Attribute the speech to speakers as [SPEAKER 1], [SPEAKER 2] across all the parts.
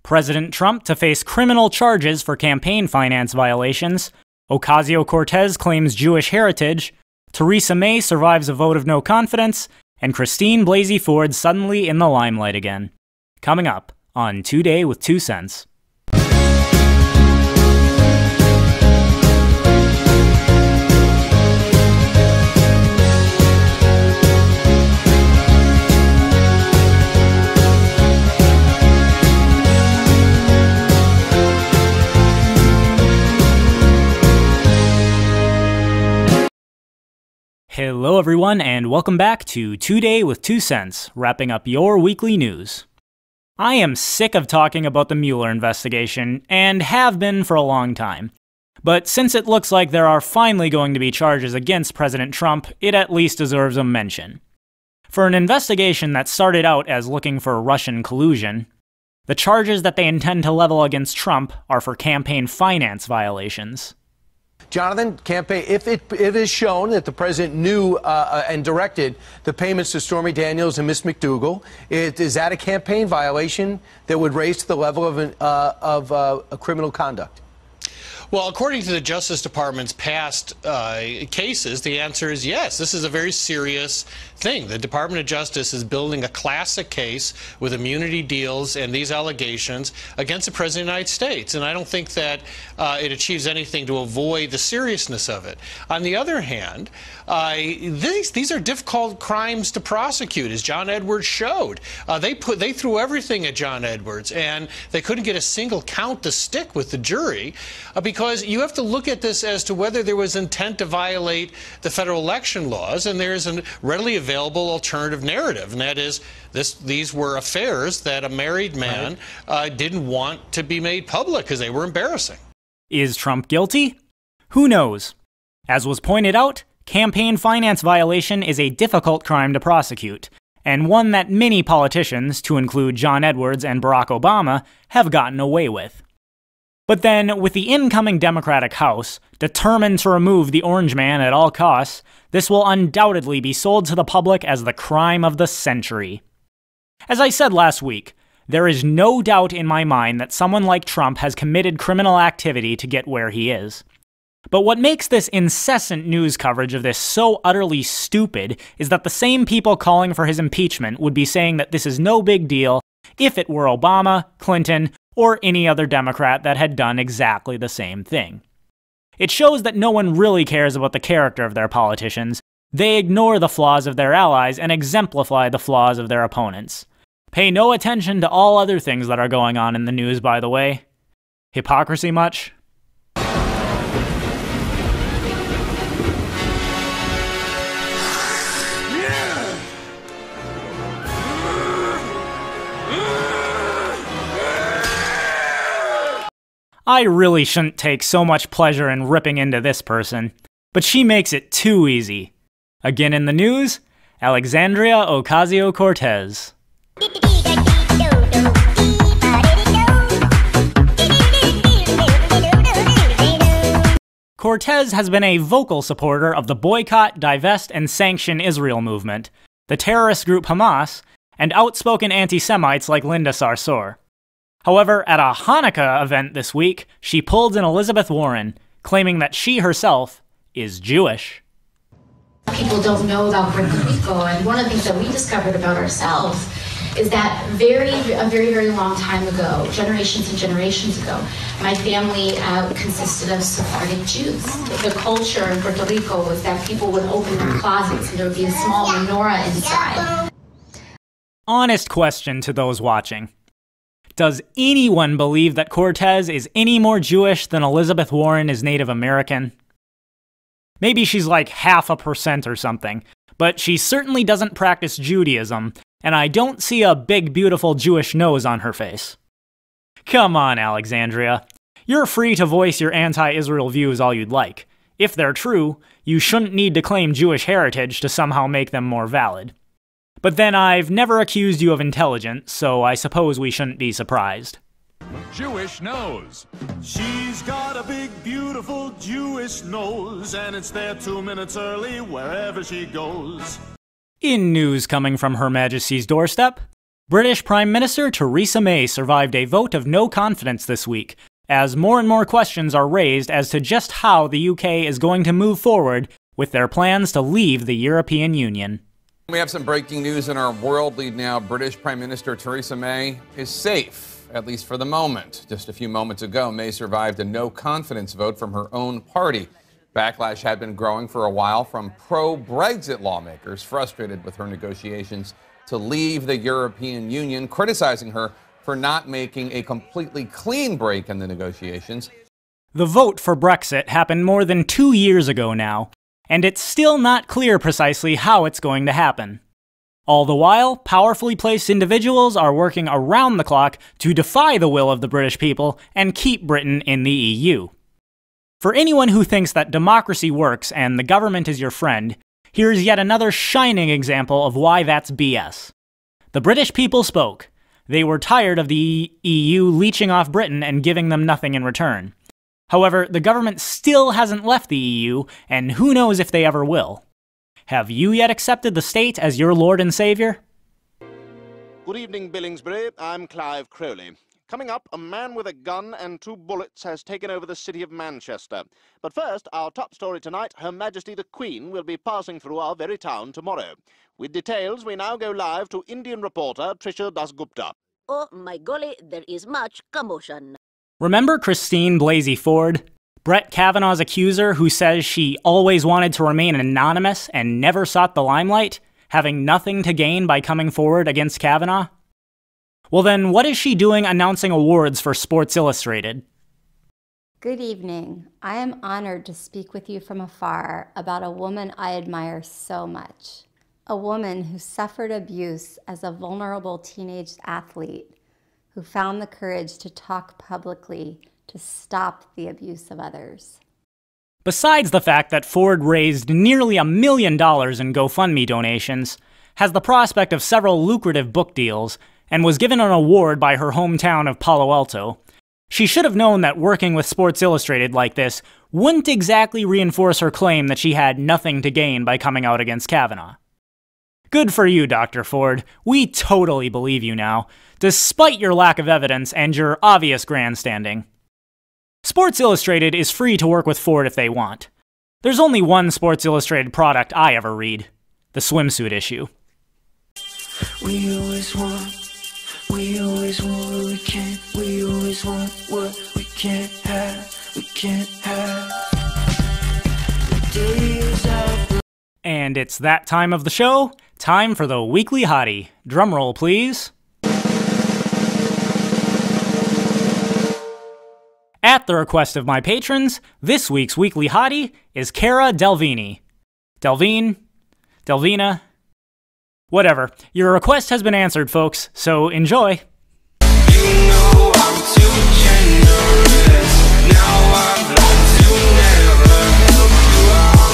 [SPEAKER 1] President Trump to face criminal charges for campaign finance violations. Ocasio-Cortez claims Jewish heritage. Theresa May survives a vote of no confidence. And Christine Blasey Ford suddenly in the limelight again. Coming up on Today with 2 Cents. Hello everyone, and welcome back to Today with 2 Cents, wrapping up your weekly news. I am sick of talking about the Mueller investigation, and have been for a long time. But since it looks like there are finally going to be charges against President Trump, it at least deserves a mention. For an investigation that started out as looking for Russian collusion, the charges that they intend to level against Trump are for campaign finance violations.
[SPEAKER 2] Jonathan, if it is shown that the president knew and directed the payments to Stormy Daniels and Miss McDougal, is that a campaign violation that would raise to the level of a criminal conduct?
[SPEAKER 3] Well, according to the Justice Department's past cases, the answer is yes. This is a very serious thing. The Department of Justice is building a classic case with immunity deals and these allegations against the President of the United States. And I don't think that it achieves anything to avoid the seriousness of it. On the other hand, these are difficult crimes to prosecute, as John Edwards showed. They threw everything at John Edwards, and they couldn't get a single count to stick with the jury because you have to look at this as to whether there was intent to violate the federal election laws, and there is a readily available alternative narrative, and that is these were affairs that a married man didn't want to be made public because they were embarrassing.
[SPEAKER 1] Is Trump guilty? Who knows? As was pointed out, campaign finance violation is a difficult crime to prosecute, and one that many politicians, to include John Edwards and Barack Obama, have gotten away with. But then, with the incoming Democratic House determined to remove the Orange Man at all costs, this will undoubtedly be sold to the public as the crime of the century. As I said last week, there is no doubt in my mind that someone like Trump has committed criminal activity to get where he is. But what makes this incessant news coverage of this so utterly stupid is that the same people calling for his impeachment would be saying that this is no big deal if it were Obama, Clinton, or any other Democrat that had done exactly the same thing. It shows that no one really cares about the character of their politicians. They ignore the flaws of their allies and exemplify the flaws of their opponents. Pay no attention to all other things that are going on in the news, by the way. Hypocrisy much? I really shouldn't take so much pleasure in ripping into this person, but she makes it too easy. Again in the news, Alexandria Ocasio-Cortez. Cortez has been a vocal supporter of the boycott, divest, and sanction Israel movement, the terrorist group Hamas, and outspoken anti-Semites like Linda Sarsour. However, at a Hanukkah event this week, she pulled an Elizabeth Warren, claiming that she herself is Jewish.
[SPEAKER 4] People don't know about Puerto Rico, and one of the things that we discovered about ourselves is that a very long time ago, generations and generations ago, my family consisted of Sephardic Jews. The culture in Puerto Rico was that people would open their closets and there would be a small menorah inside.
[SPEAKER 1] Honest question to those watching. Does anyone believe that Cortez is any more Jewish than Elizabeth Warren is Native American? Maybe she's like 0.5% or something, but she certainly doesn't practice Judaism, and I don't see a big beautiful Jewish nose on her face. Come on, Alexandria. You're free to voice your anti-Israel views all you'd like. If they're true, you shouldn't need to claim Jewish heritage to somehow make them more valid. But then I've never accused you of intelligence, so I suppose we shouldn't be surprised.
[SPEAKER 5] Jewish nose. She's got a big, beautiful Jewish nose, and it's there 2 minutes early wherever she goes.
[SPEAKER 1] In news coming from Her Majesty's doorstep, British Prime Minister Theresa May survived a vote of no confidence this week, as more and more questions are raised as to just how the UK is going to move forward with their plans to leave the European Union.
[SPEAKER 6] We have some breaking news in our world lead now. British Prime Minister Theresa May is safe, at least for the moment. Just a few moments ago, May survived a no-confidence vote from her own party. Backlash had been growing for a while from pro-Brexit lawmakers frustrated with her negotiations to leave the European Union, criticizing her for not making a completely clean break in the negotiations.
[SPEAKER 1] The vote for Brexit happened more than 2 years ago now, and it's still not clear precisely how it's going to happen. All the while, powerfully placed individuals are working around the clock to defy the will of the British people and keep Britain in the EU. For anyone who thinks that democracy works and the government is your friend, here's yet another shining example of why that's BS. The British people spoke. They were tired of the EU leeching off Britain and giving them nothing in return. However, the government still hasn't left the EU, and who knows if they ever will. Have you yet accepted the state as your Lord and Savior?
[SPEAKER 7] Good evening, Billingsbury. I'm Clive Crowley. Coming up, a man with a gun and 2 bullets has taken over the city of Manchester. But first, our top story tonight, Her Majesty the Queen will be passing through our very town tomorrow. With details, we now go live to Indian reporter Trisha Dasgupta.
[SPEAKER 8] Oh my golly, there is much commotion.
[SPEAKER 1] Remember Christine Blasey Ford? Brett Kavanaugh's accuser who says she always wanted to remain anonymous and never sought the limelight, having nothing to gain by coming forward against Kavanaugh? Well then, what is she doing announcing awards for Sports Illustrated?
[SPEAKER 9] Good evening. I am honored to speak with you from afar about a woman I admire so much. A woman who suffered abuse as a vulnerable teenage athlete, who found the courage to talk publicly to stop the abuse of others.
[SPEAKER 1] Besides the fact that Ford raised nearly $1 million in GoFundMe donations, has the prospect of several lucrative book deals, and was given an award by her hometown of Palo Alto, she should have known that working with Sports Illustrated like this wouldn't exactly reinforce her claim that she had nothing to gain by coming out against Kavanaugh. Good for you, Dr. Ford. We totally believe you now, despite your lack of evidence and your obvious grandstanding. Sports Illustrated is free to work with Ford if they want. There's only one Sports Illustrated product I ever read, the swimsuit issue.
[SPEAKER 10] We always want what we can't. We always want what we can't have. We can't have. The days of...
[SPEAKER 1] And it's that time of the show. Time for the Weekly Hottie. Drumroll, please. At the request of my patrons, this week's Weekly Hottie is Cara Delvingne. Delvina. Whatever. Your request has been answered, folks, so enjoy.
[SPEAKER 10] You know I'm too generous. Now I've learned to never help you out.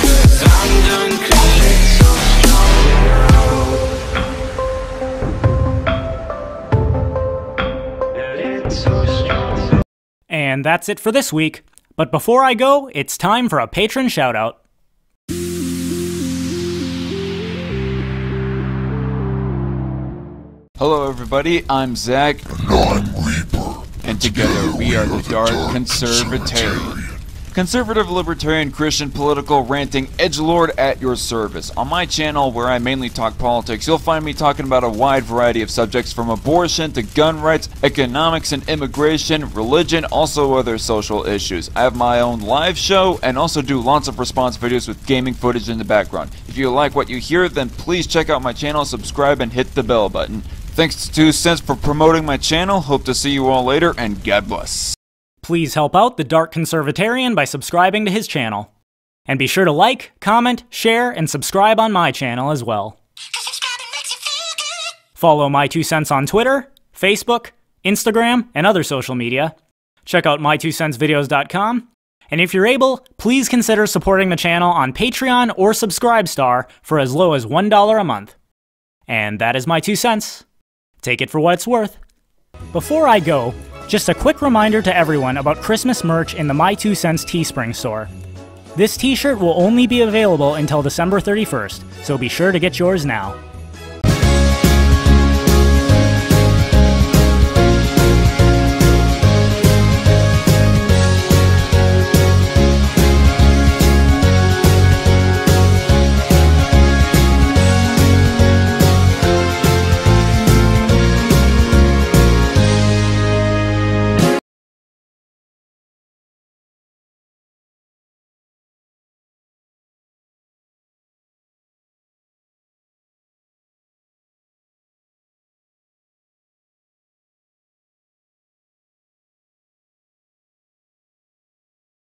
[SPEAKER 10] 'Cause I'm done feeling so strong.
[SPEAKER 1] And that's it for this week. But before I go, it's time for a patron shoutout.
[SPEAKER 11] Hello everybody, I'm Zach.
[SPEAKER 12] And I'm Reaper.
[SPEAKER 11] And together we are the Dark Conservatarian. Conservative, libertarian, Christian, political, ranting, edgelord at your service. On my channel, where I mainly talk politics, you'll find me talking about a wide variety of subjects from abortion to gun rights, economics and immigration, religion, also other social issues. I have my own live show and also do lots of response videos with gaming footage in the background. If you like what you hear, then please check out my channel, subscribe, and hit the bell button. Thanks to 2 Cents for promoting my channel. Hope to see you all later, and God bless.
[SPEAKER 1] Please help out the Dark Conservatarian by subscribing to his channel. And be sure to like, comment, share, and subscribe on my channel as well. Follow My 2 Cents on Twitter, Facebook, Instagram, and other social media. Check out my2centsvideos.com. And if you're able, please consider supporting the channel on Patreon or Subscribestar for as low as $1 a month. And that is my 2 cents. Take it for what it's worth. Before I go, just a quick reminder to everyone about Christmas merch in the My 2 Cents Teespring store. This t-shirt will only be available until December 31st, so be sure to get yours now.